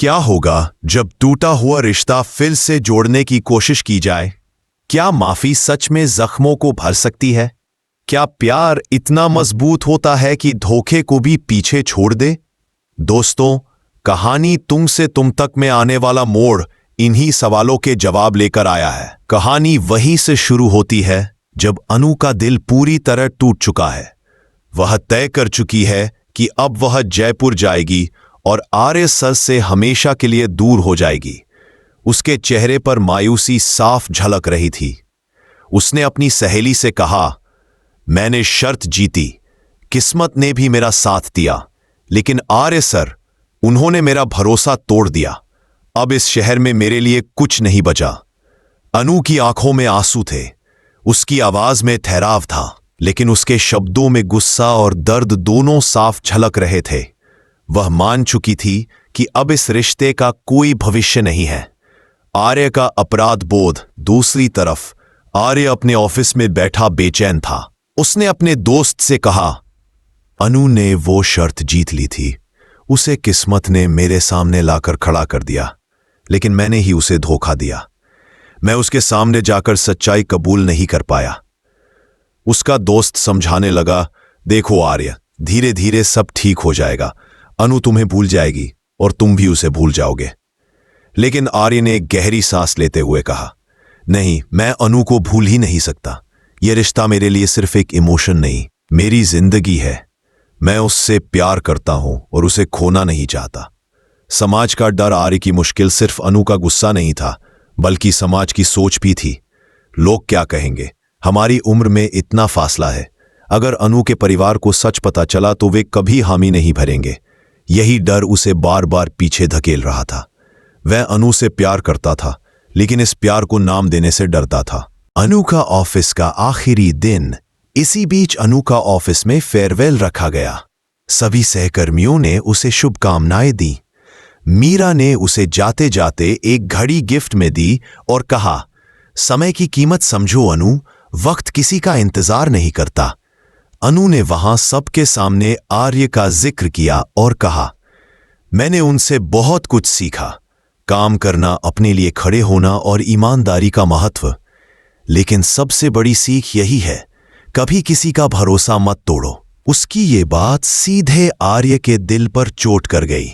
क्या होगा जब टूटा हुआ रिश्ता फिर से जोड़ने की कोशिश की जाए? क्या माफी सच में जख्मों को भर सकती है? क्या प्यार इतना मजबूत होता है कि धोखे को भी पीछे छोड़ दे? दोस्तों, कहानी तुम से तुम तक में आने वाला मोड़ इन्हीं सवालों के जवाब लेकर आया है। कहानी वहीं से शुरू होती है जब अनु का दिल पूरी तरह टूट चुका है। वह तय कर चुकी है कि अब वह जयपुर जाएगी और आर्य सर से हमेशा के लिए दूर हो जाएगी। उसके चेहरे पर मायूसी साफ झलक रही थी। उसने अपनी सहेली से कहा, मैंने शर्त जीती, किस्मत ने भी मेरा साथ दिया, लेकिन आर्य सर, उन्होंने मेरा भरोसा तोड़ दिया। अब इस शहर में मेरे लिए कुछ नहीं बचा। अनु की आंखों में आंसू थे, उसकी आवाज में ठहराव था, लेकिन उसके शब्दों में गुस्सा और दर्द दोनों साफ झलक रहे थे। वह मान चुकी थी कि अब इस रिश्ते का कोई भविष्य नहीं है। आर्य का अपराध बोध दूसरी तरफ, आर्य अपने ऑफिस में बैठा बेचैन था। उसने अपने दोस्त से कहा, अनु ने वो शर्त जीत ली थी, उसे किस्मत ने मेरे सामने लाकर खड़ा कर दिया, लेकिन मैंने ही उसे धोखा दिया। मैं उसके सामने जाकर सच्चाई कबूल नहीं कर पाया। उसका दोस्त समझाने लगा, देखो आर्य, धीरे धीरे सब ठीक हो जाएगा। अनु तुम्हें भूल जाएगी और तुम भी उसे भूल जाओगे। लेकिन आर्य ने एक गहरी सांस लेते हुए कहा, नहीं, मैं अनु को भूल ही नहीं सकता। यह रिश्ता मेरे लिए सिर्फ एक इमोशन नहीं, मेरी जिंदगी है। मैं उससे प्यार करता हूं और उसे खोना नहीं चाहता। समाज का डर आर्य की मुश्किल सिर्फ अनु का गुस्सा नहीं था, बल्कि समाज की सोच भी थी। लोग क्या कहेंगे? हमारी उम्र में इतना फासला है। अगर अनु के परिवार को सच पता चला तो वे कभी हामी नहीं भरेंगे। यही डर उसे बार बार पीछे धकेल रहा था। वह अनु से प्यार करता था, लेकिन इस प्यार को नाम देने से डरता था। अनु का ऑफिस का आखिरी दिन। इसी बीच अनु का ऑफिस में फेयरवेल रखा गया। सभी सहकर्मियों ने उसे शुभकामनाएं दी। मीरा ने उसे जाते जाते एक घड़ी गिफ्ट में दी और कहा, समय की कीमत समझो अनु, वक्त किसी का इंतजार नहीं करता। अनु ने वहां सबके सामने आर्य का जिक्र किया और कहा, मैंने उनसे बहुत कुछ सीखा, काम करना, अपने लिए खड़े होना और ईमानदारी का महत्व। लेकिन सबसे बड़ी सीख यही है, कभी किसी का भरोसा मत तोड़ो। उसकी ये बात सीधे आर्य के दिल पर चोट कर गई।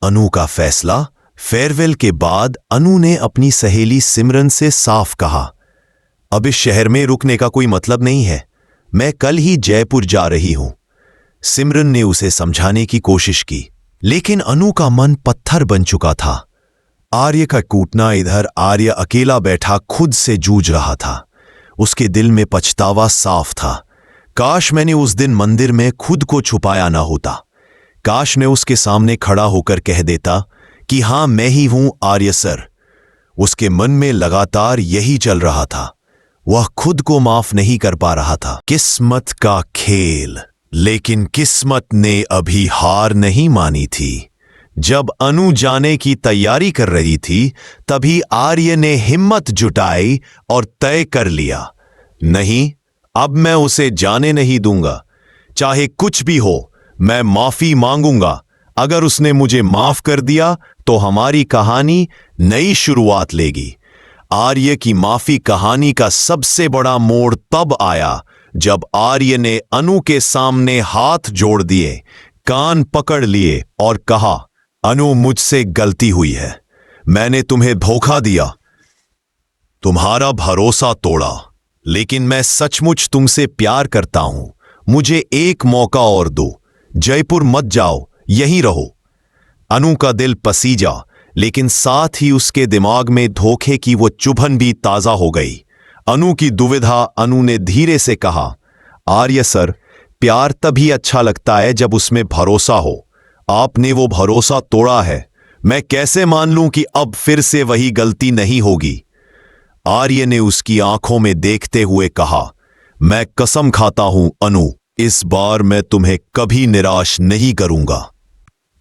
अनु का फैसला। फेयरवेल के बाद अनु ने अपनी सहेली सिमरन से साफ कहा, अब इस शहर में रुकने का कोई मतलब नहीं है, मैं कल ही जयपुर जा रही हूं। सिमरन ने उसे समझाने की कोशिश की, लेकिन अनु का मन पत्थर बन चुका था। आर्य का कूटना इधर, आर्य अकेला बैठा खुद से जूझ रहा था। उसके दिल में पछतावा साफ था। काश मैंने उस दिन मंदिर में खुद को छुपाया ना होता। काश मैं उसके सामने खड़ा होकर कह देता कि हां, मैं ही हूं आर्य सर। उसके मन में लगातार यही चल रहा था। वह खुद को माफ नहीं कर पा रहा था। किस्मत का खेल। लेकिन किस्मत ने अभी हार नहीं मानी थी। जब अनु जाने की तैयारी कर रही थी, तभी आर्य ने हिम्मत जुटाई और तय कर लिया, नहीं, अब मैं उसे जाने नहीं दूंगा। चाहे कुछ भी हो, मैं माफी मांगूंगा। अगर उसने मुझे माफ कर दिया तो हमारी कहानी नई शुरुआत लेगी। आर्य की माफी कहानी का सबसे बड़ा मोड़ तब आया जब आर्य ने अनु के सामने हाथ जोड़ दिए, कान पकड़ लिए और कहा, अनु, मुझसे गलती हुई है। मैंने तुम्हें धोखा दिया, तुम्हारा भरोसा तोड़ा, लेकिन मैं सचमुच तुमसे प्यार करता हूं। मुझे एक मौका और दो। जयपुर मत जाओ, यहीं रहो। अनु का दिल पसीजा, लेकिन साथ ही उसके दिमाग में धोखे की वो चुभन भी ताजा हो गई। अनु की दुविधा। अनु ने धीरे से कहा, आर्य सर, प्यार तभी अच्छा लगता है जब उसमें भरोसा हो। आपने वो भरोसा तोड़ा है। मैं कैसे मान लूं कि अब फिर से वही गलती नहीं होगी? आर्य ने उसकी आंखों में देखते हुए कहा, मैं कसम खाता हूं अनु, इस बार मैं तुम्हें कभी निराश नहीं करूंगा।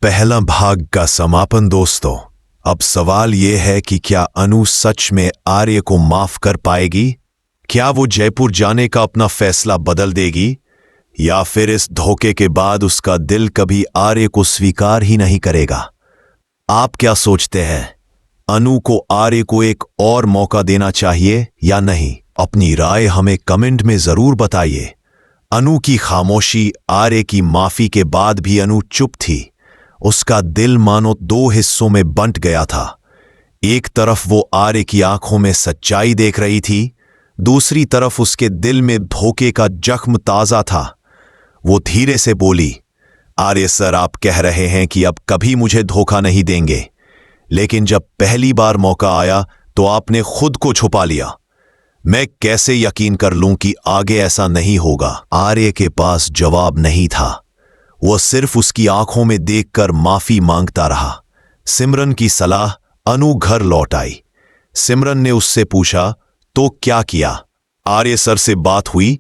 पहला भाग का समापन। दोस्तों, अब सवाल यह है कि क्या अनु सच में आर्य को माफ कर पाएगी? क्या वो जयपुर जाने का अपना फैसला बदल देगी, या फिर इस धोखे के बाद उसका दिल कभी आर्य को स्वीकार ही नहीं करेगा? आप क्या सोचते हैं? अनु को आर्य को एक और मौका देना चाहिए या नहीं? अपनी राय हमें कमेंट में जरूर बताइए। अनु की खामोशी आर्य की माफी के बाद भी अनु चुप थी। उसका दिल मानो दो हिस्सों में बंट गया था। एक तरफ वो आर्य की आंखों में सच्चाई देख रही थी, दूसरी तरफ उसके दिल में धोखे का जख्म ताजा था। वो धीरे से बोली, आर्य सर, आप कह रहे हैं कि अब कभी मुझे धोखा नहीं देंगे, लेकिन जब पहली बार मौका आया तो आपने खुद को छुपा लिया। मैं कैसे यकीन कर लूं कि आगे ऐसा नहीं होगा? आर्य के पास जवाब नहीं था। वो सिर्फ उसकी आंखों में देखकर माफी मांगता रहा। सिमरन की सलाह, अनु घर लौट आई। सिमरन ने उससे पूछा, तो क्या किया? आर्य सर से बात हुई?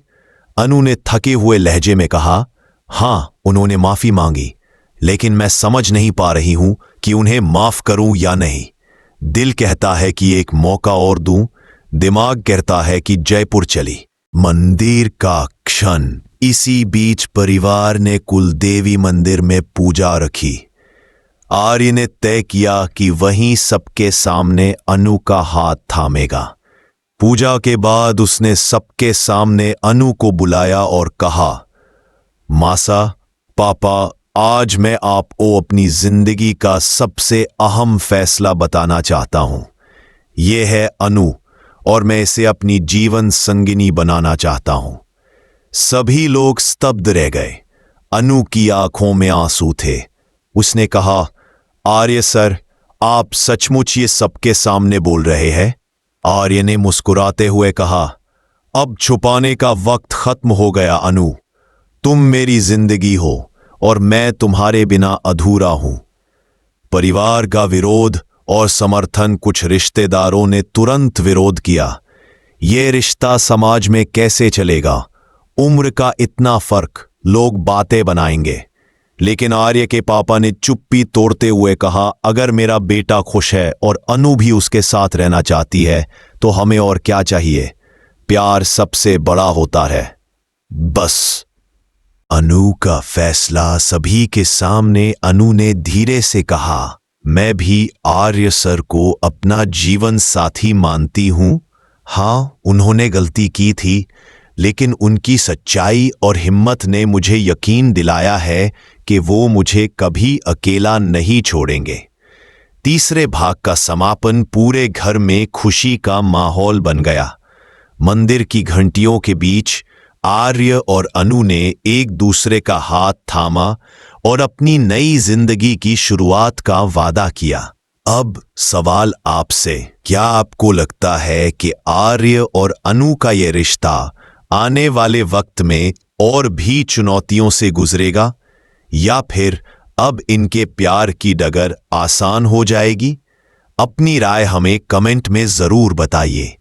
अनु ने थके हुए लहजे में कहा, हां, उन्होंने माफी मांगी, लेकिन मैं समझ नहीं पा रही हूं कि उन्हें माफ करूं या नहीं। दिल कहता है कि एक मौका और दूं, दिमाग कहता है कि जयपुर चली। मंदिर का क्षण। इसी बीच परिवार ने कुलदेवी मंदिर में पूजा रखी। आर्य ने तय किया कि वहीं सबके सामने अनु का हाथ थामेगा। पूजा के बाद उसने सबके सामने अनु को बुलाया और कहा, मासा, पापा, आज मैं आपको अपनी जिंदगी का सबसे अहम फैसला बताना चाहता हूं। यह है अनु, और मैं इसे अपनी जीवन संगिनी बनाना चाहता हूं। सभी लोग स्तब्ध रह गए। अनु की आंखों में आंसू थे। उसने कहा, आर्य सर, आप सचमुच ये सबके सामने बोल रहे हैं? आर्य ने मुस्कुराते हुए कहा, अब छुपाने का वक्त खत्म हो गया अनु। तुम मेरी जिंदगी हो और मैं तुम्हारे बिना अधूरा हूं। परिवार का विरोध और समर्थन, कुछ रिश्तेदारों ने तुरंत विरोध किया। यह रिश्ता समाज में कैसे चलेगा? उम्र का इतना फर्क, लोग बातें बनाएंगे। लेकिन आर्य के पापा ने चुप्पी तोड़ते हुए कहा, अगर मेरा बेटा खुश है और अनु भी उसके साथ रहना चाहती है तो हमें और क्या चाहिए? प्यार सबसे बड़ा होता है। बस। अनु का फैसला सभी के सामने। अनु ने धीरे से कहा, मैं भी आर्य सर को अपना जीवन साथी मानती हूं। हां, उन्होंने गलती की थी, लेकिन उनकी सच्चाई और हिम्मत ने मुझे यकीन दिलाया है कि वो मुझे कभी अकेला नहीं छोड़ेंगे। तीसरे भाग का समापन। पूरे घर में खुशी का माहौल बन गया। मंदिर की घंटियों के बीच आर्य और अनु ने एक दूसरे का हाथ थामा और अपनी नई जिंदगी की शुरुआत का वादा किया। अब सवाल आपसे, क्या आपको लगता है कि आर्य और अनु का यह रिश्ता आने वाले वक्त में और भी चुनौतियों से गुजरेगा, या फिर अब इनके प्यार की डगर आसान हो जाएगी? अपनी राय हमें कमेंट में जरूर बताइए।